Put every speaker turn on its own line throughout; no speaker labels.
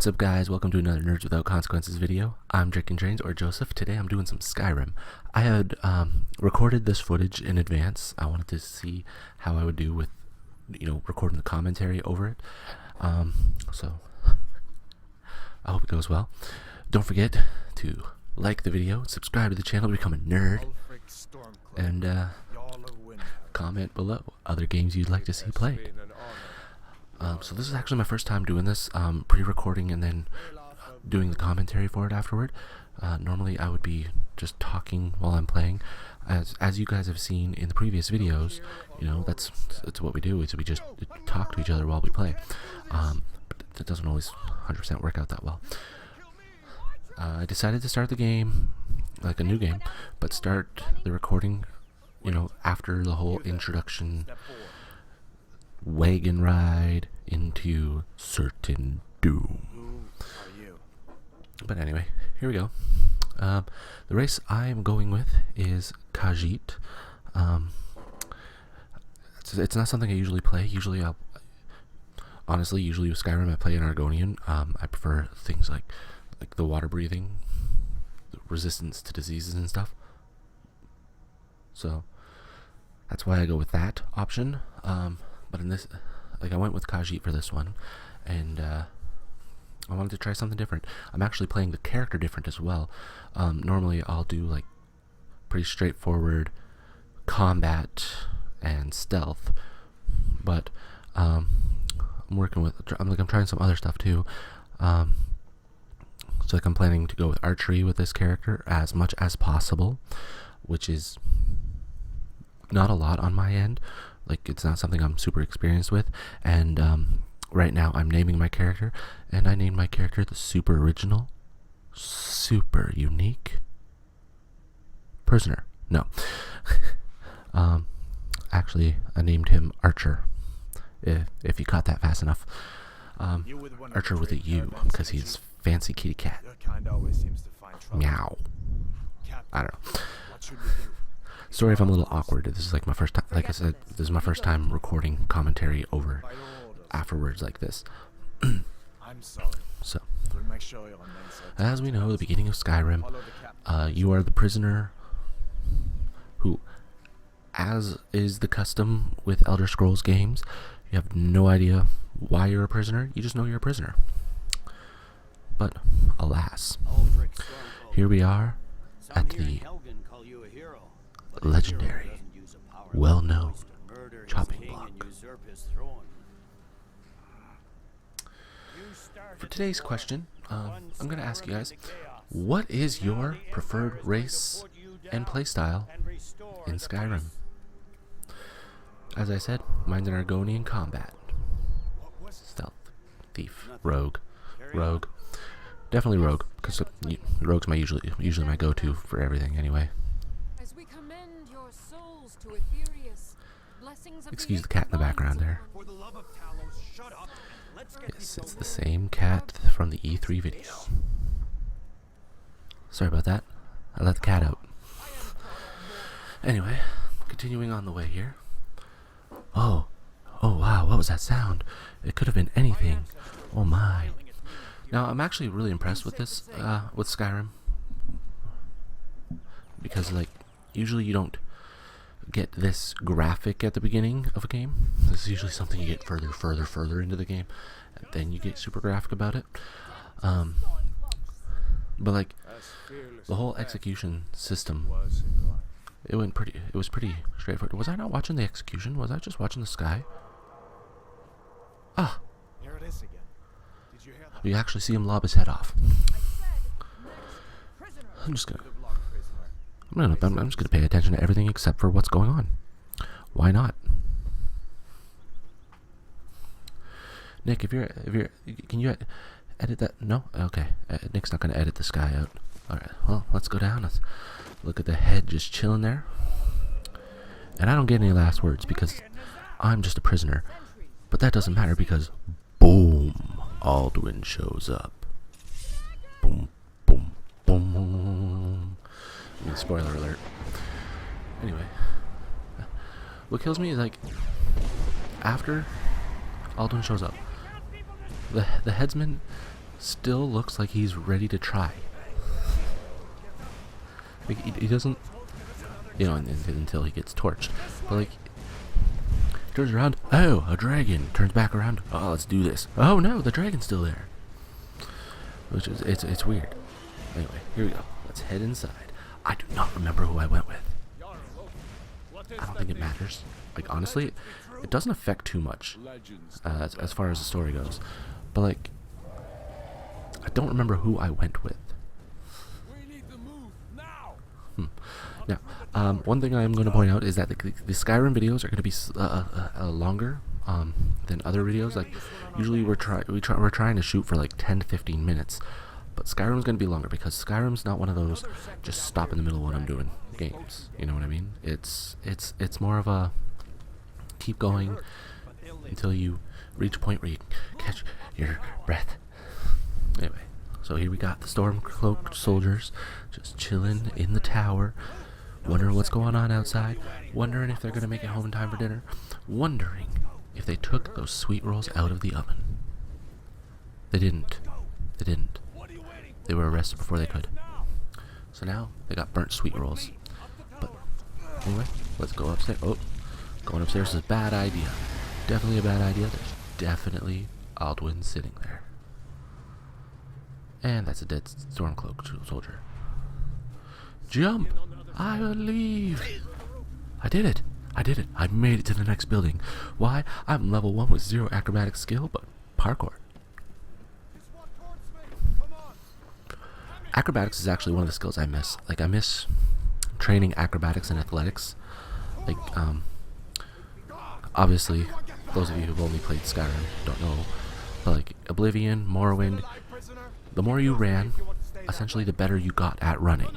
What's up, guys? Welcome to another Nerds Without Consequences video. I'm Draken or Joseph. Today I'm doing some Skyrim. I had recorded this footage in advance. I wanted to see how I would do with, recording the commentary over it. So I hope it goes well. Don't forget to like the video, subscribe to the channel to become a nerd, and comment below other games you'd like to see played. So this is actually my first time doing this, pre-recording and then doing the commentary for it afterward. Normally I would be just talking while I'm playing. As you guys have seen in the previous videos, that's what we do, is we just talk to each other while we play. But it doesn't always 100% work out that well. I decided to start the game, like a new game, but start the recording, after the whole introduction wagon ride into certain doom. But anyway, here we go. The race I'm going with is Khajiit. It's not something I usually play. Usually with Skyrim I play an Argonian. I prefer things like the water breathing, the resistance to diseases and stuff. So that's why I go with that option. But in this, I went with Khajiit for this one, and I wanted to try something different. I'm actually playing the character different as well. Normally I'll do pretty straightforward combat and stealth, but I'm trying some other stuff too. So I'm planning to go with archery with this character as much as possible, which is not a lot on my end. It's not something I'm super experienced with, and right now I'm naming my character, and I named my character the super original, super unique prisoner. No. Actually, I named him Archur, if you caught that fast enough. Archur with a U, because he's fancy kitty cat. Meow. I don't know. Sorry if I'm a little awkward. This is my first time. Like I said, this is my first time recording commentary over afterwards like this. So, as we know, the beginning of Skyrim, you are the prisoner who, as is the custom with Elder Scrolls games, you have no idea why you're a prisoner. You just know you're a prisoner. But alas, here we are at the legendary, well-known chopping block. For today's question, I'm going to ask you guys, what is your preferred race and playstyle in Skyrim? As I said, mine's an Argonian combat. Stealth, thief, rogue. Definitely rogue, because rogue's usually my go-to for everything anyway. Excuse the cat in the background there. Yes, it's the same cat from the E3 video. Sorry about that. I let the cat out. Anyway, continuing on the way here. Oh wow, what was that sound? It could have been anything. Oh my. Now, I'm actually really impressed with this, with Skyrim. Because, usually you don't get this graphic at the beginning of a game. This is usually something you get further into the game, and then you get super graphic about it. But the whole execution system, it was pretty straightforward. Was I not watching the execution? Was I just watching the sky? Ah, here it is again. Did you hear that? You actually see him lob his head off. I'm just gonna pay attention to everything except for what's going on. Why not? Nick, can you edit that? No? Okay. Nick's not gonna edit this guy out. Alright, well, let's go down. Let's look at the head just chilling there. And I don't get any last words because I'm just a prisoner. But that doesn't matter because, boom, Alduin shows up. Boom, boom, boom. Spoiler alert. Anyway, what kills me is after Alduin shows up, the headsman still looks like he's ready to try. Like, he doesn't, you know, until he gets torched. But like, turns around, oh, a dragon. Turns back around, oh, let's do this. Oh no, the dragon's still there. Which is, it's weird. Anyway, here we go. Let's head inside. I do not remember who I went with. I don't think it matters. Like, honestly, it doesn't affect too much as far as the story goes. But like, I don't remember who I went with. Now, one thing I am going to point out is that the Skyrim videos are going to be longer than other videos. Like, usually we're trying to shoot for like 10 to 15 minutes, but Skyrim's going to be longer because Skyrim's not one of those just stop in the middle when I'm doing games. You know what I mean? It's more of a keep going until you reach a point where you catch your breath. Anyway, so here we got the storm-cloaked soldiers just chilling in the tower, wondering what's going on outside, wondering if they're going to make it home in time for dinner, wondering if they took those sweet rolls out of the oven. They didn't. They didn't. They were arrested before they could. So now they got burnt sweet rolls. But anyway, let's go upstairs. Oh, going upstairs is a bad idea. Definitely a bad idea. There's definitely Alduin sitting there. And that's a dead stormcloaked soldier. Jump! I believe! I did it! I did it! I made it to the next building. Why? I'm level 1 with 0 acrobatic skill, but parkour. Acrobatics is actually one of the skills I miss. Like, I miss training acrobatics and athletics. Like, obviously, those of you who've only played Skyrim don't know, but like, Oblivion, Morrowind, the more you ran, essentially the better you got at running.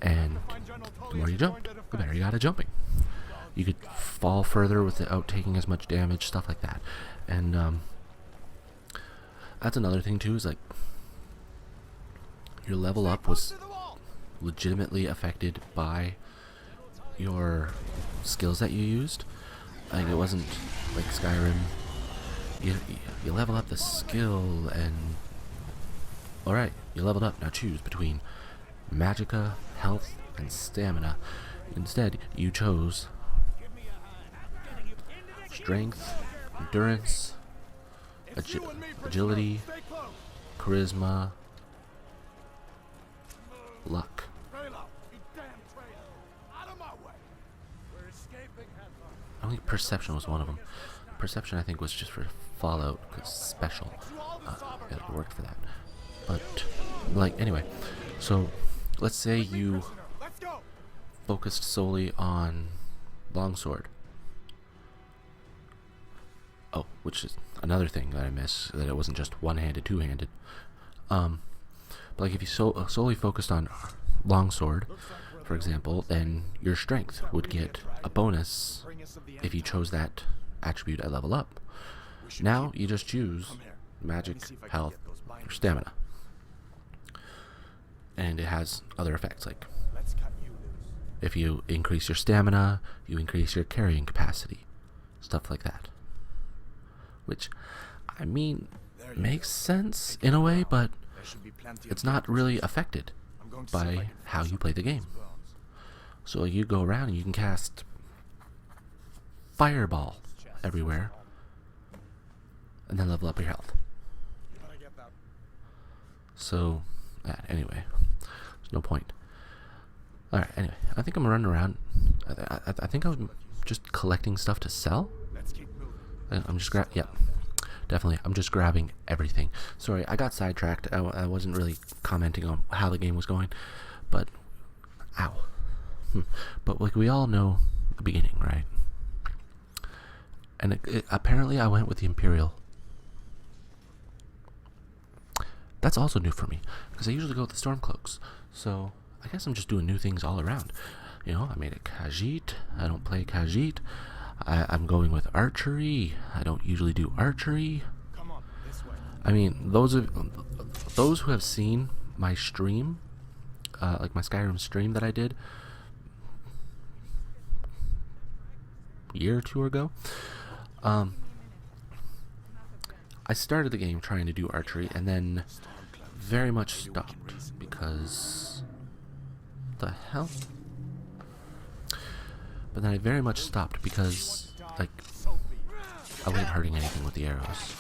And the more you jumped, the better you got at jumping. You could fall further without taking as much damage, stuff like that. And that's another thing too, is like, your level up was legitimately affected by your skills that you used. Like, it wasn't like Skyrim. You level up the skill and alright, you leveled up. Now choose between magicka, health, and stamina. Instead, you chose strength, endurance, agility, charisma, luck. I think perception was one of them. Perception, I think, was just for Fallout, because special. It worked for that. But, like, anyway. So, let's say you focused solely on longsword. Oh, which is another thing that I miss, that it wasn't just one-handed, two-handed. But like, if you solely focused on longsword, for example, then your strength would get a bonus if you chose that attribute at level up. Now you just choose magic, health, or stamina, and it has other effects. Like, if you increase your stamina, you increase your carrying capacity, stuff like that. Which, I mean, makes sense in a way, but it's not really affected by how you play the game. So you go around and you can cast fireball everywhere and then level up your health. So, anyway, there's no point. Alright, anyway, I think I'm running around. I think I'm just collecting stuff to sell. I'm just definitely, I'm just grabbing everything. Sorry, I got sidetracked. I wasn't really commenting on how the game was going, but ow. But like, we all know the beginning, right? And apparently I went with the Imperial. That's also new for me, because I usually go with the Stormcloaks. So I guess I'm just doing new things all around. You know, I made a Khajiit. I don't play Khajiit. I'm going with archery. I don't usually do archery. I mean, those who have seen my stream, like my Skyrim stream that I did a year or two ago, I I started the game trying to do archery and then very much stopped because the hell. But then I very much stopped because like I wasn't hurting anything with the arrows.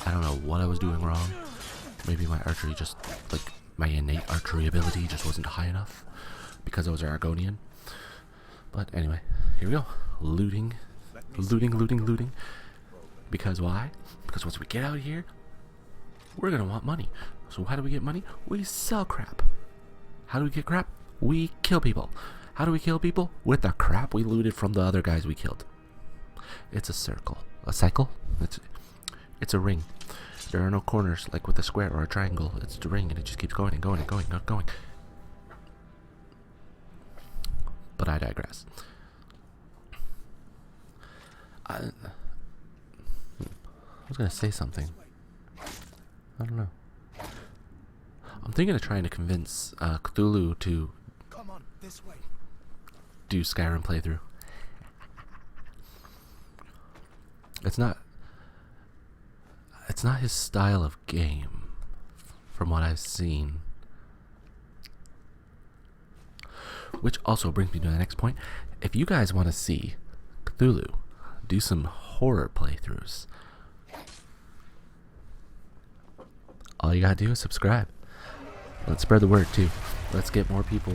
I don't know what I was doing wrong. Maybe my archery just like my innate archery ability just wasn't high enough because I was an Argonian. But anyway, here we go. Looting. Because why? Because once we get out of here, we're gonna want money. So how do we get money? We sell crap. How do we get crap? We kill people. How do we kill people? With the crap we looted from the other guys we killed. It's a circle. A cycle? It's a ring. There are no corners like with a square or a triangle. It's the ring and it just keeps going and going and going and going. But I digress. I was gonna say something. I don't know. I'm thinking of trying to convince Cthulhu to do Skyrim playthrough. It's not his style of game, from what I've seen. Which also brings me to the next point. If you guys want to see Cthulhu do some horror playthroughs, all you gotta do is subscribe. Let's spread the word too. Let's get more people.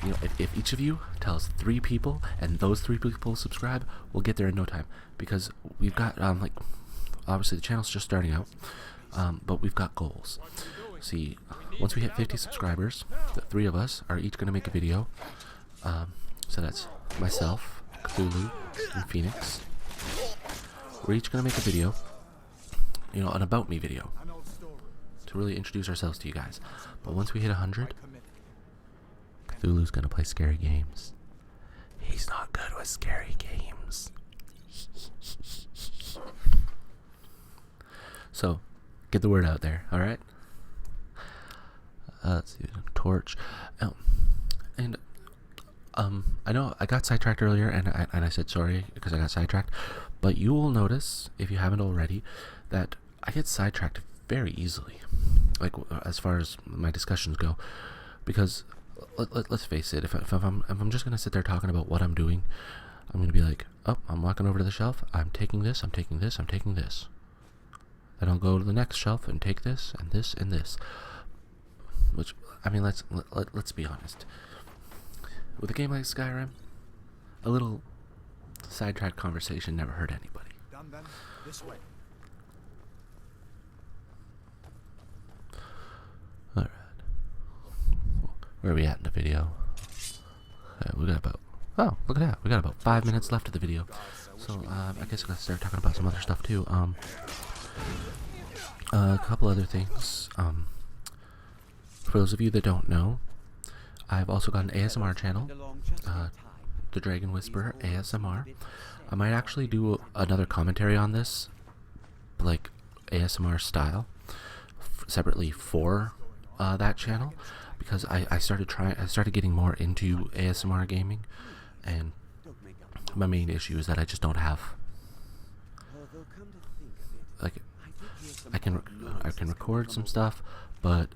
You know, if each of you tells 3 people and those 3 people subscribe, we'll get there in no time. Because we've got like, obviously the channel's just starting out, but we've got goals. See, once we hit 50 subscribers, the 3 of us are each gonna make a video. So that's myself, Cthulhu, and Phoenix. We're each gonna make a video, you know, an about me video, to really introduce ourselves to you guys. But once we hit 100, Cthulhu's gonna play scary games. He's not good with scary games. So, get the word out there, alright? Let's see, torch. Oh, and I know I got sidetracked earlier, and I said sorry because I got sidetracked. But you will notice, if you haven't already, that I get sidetracked very easily, like as far as my discussions go, because let's face it, if I'm just gonna sit there talking about what I'm doing, I'm gonna be like, oh, I'm walking over to the shelf, I'm taking this, I'm taking this, I'm taking this. Then I'll go to the next shelf and take this and this and this. Which, I mean, let's be honest. With a game like Skyrim, a little sidetrack conversation never hurt anybody.
Done then. This way.
Alright. Where are we at in the video? We got about, oh, look at that. We got about 5 minutes left of the video. So, I guess I'm gonna start talking about some other stuff too. A couple other things. For those of you that don't know, I've also got an ASMR channel, the Dragon Whisperer ASMR. I might actually do another commentary on this, like ASMR style, separately for that channel, because I started getting more into ASMR gaming, and my main issue is that I just don't have, like, I can record some stuff, but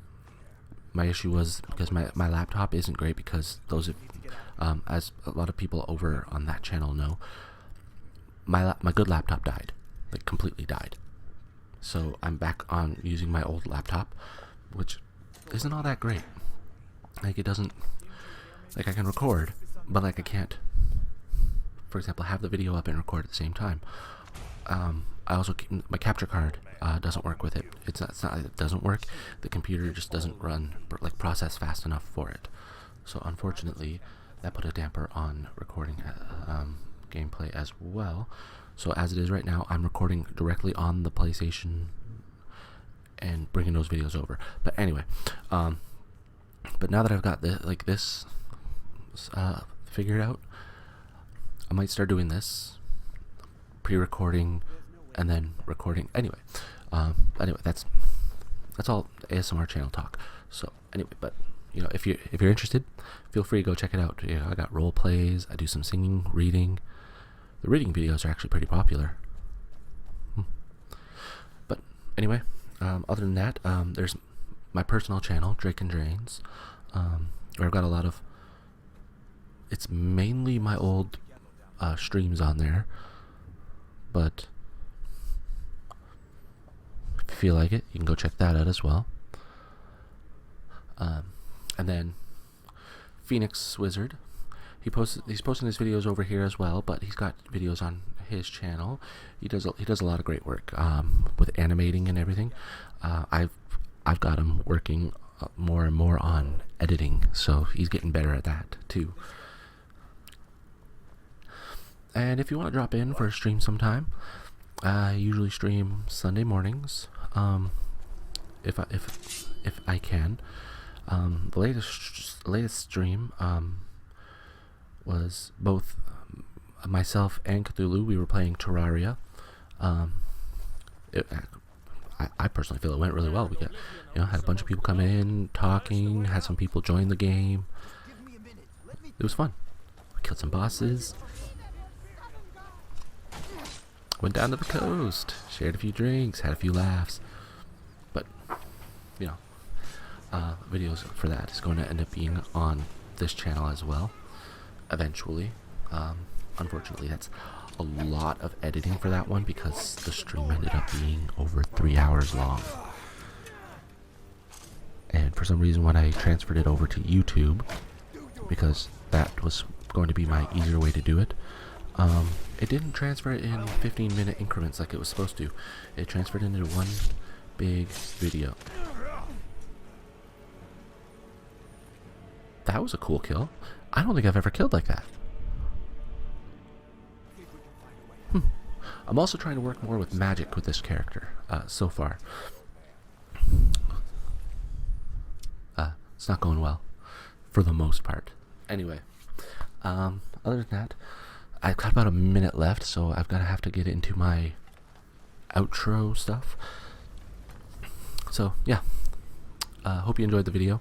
my issue was because my laptop isn't great, because those of, as a lot of people over on that channel know, my good laptop died, like completely died. So I'm back on using my old laptop, which isn't all that great. Like, it doesn't, like, I can record, but like I can't, for example, have the video up and record at the same time. I also my capture card doesn't work with it. It's not it doesn't work. The computer just doesn't run, like, process fast enough for it. So unfortunately, that put a damper on recording gameplay as well. So as it is right now, I'm recording directly on the PlayStation and bringing those videos over. But anyway, but now that I've got this figured out, I might start doing this, pre-recording and then recording. Anyway, that's all ASMR channel talk. So anyway, but you know, if you're interested, feel free to go check it out. You know, I got role plays, I do some singing, reading. The reading videos are actually pretty popular. But Anyway, other than that, there's my personal channel, Draken Drains, where I've got a lot of. It's mainly my old streams on there, but if you feel like it, you can go check that out as well. And then Phoenix Wizard, he's posting his videos over here as well, but he's got videos on his channel. He does a lot of great work with animating and everything. I've got him working more and more on editing, so he's getting better at that too. And if you want to drop in for a stream sometime, I usually stream Sunday mornings, if I can. The latest stream was both myself and Cthulhu. We were playing Terraria. I personally feel it went really well. We got, had a bunch of people come in, talking, had some people join the game. It was fun. We killed some bosses. Went down to the coast, shared a few drinks, had a few laughs. But, videos for that is going to end up being on this channel as well, eventually. Unfortunately, that's a lot of editing for that one because the stream ended up being over 3 hours long. And for some reason, when I transferred it over to YouTube, because that was going to be my easier way to do it, it didn't transfer it in 15-minute increments like it was supposed to. It transferred into one big video. That was a cool kill. I don't think I've ever killed like that. I'm also trying to work more with magic with this character so far. It's not going well for the most part. Anyway, other than that, I've got about a minute left, so I've got to have to get into my outro stuff. So yeah, hope you enjoyed the video.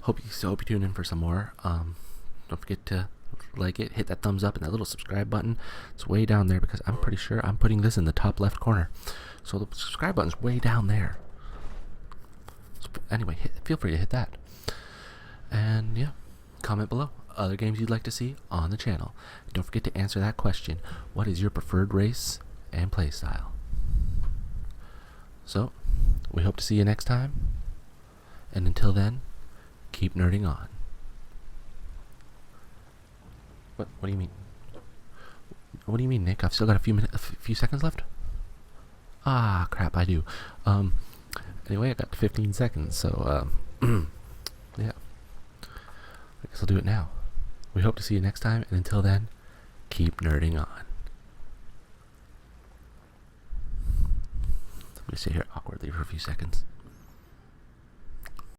Hope you tune in for some more. Don't forget to like it, hit that thumbs up and that little subscribe button. It's way down there because I'm pretty sure I'm putting this in the top left corner. So the subscribe button's way down there. So anyway, feel free to hit that. And yeah, comment below other games you'd like to see on the channel. And don't forget to answer that question: what is your preferred race and playstyle? So, we hope to see you next time. And until then, keep nerding on. What do you mean? What do you mean, Nick? I've still got a few seconds left? Ah, crap, I do. Anyway, I got 15 seconds, so, yeah. I guess I'll do it now. We hope to see you next time, and until then, keep nerding on. Let me sit here awkwardly for a few seconds.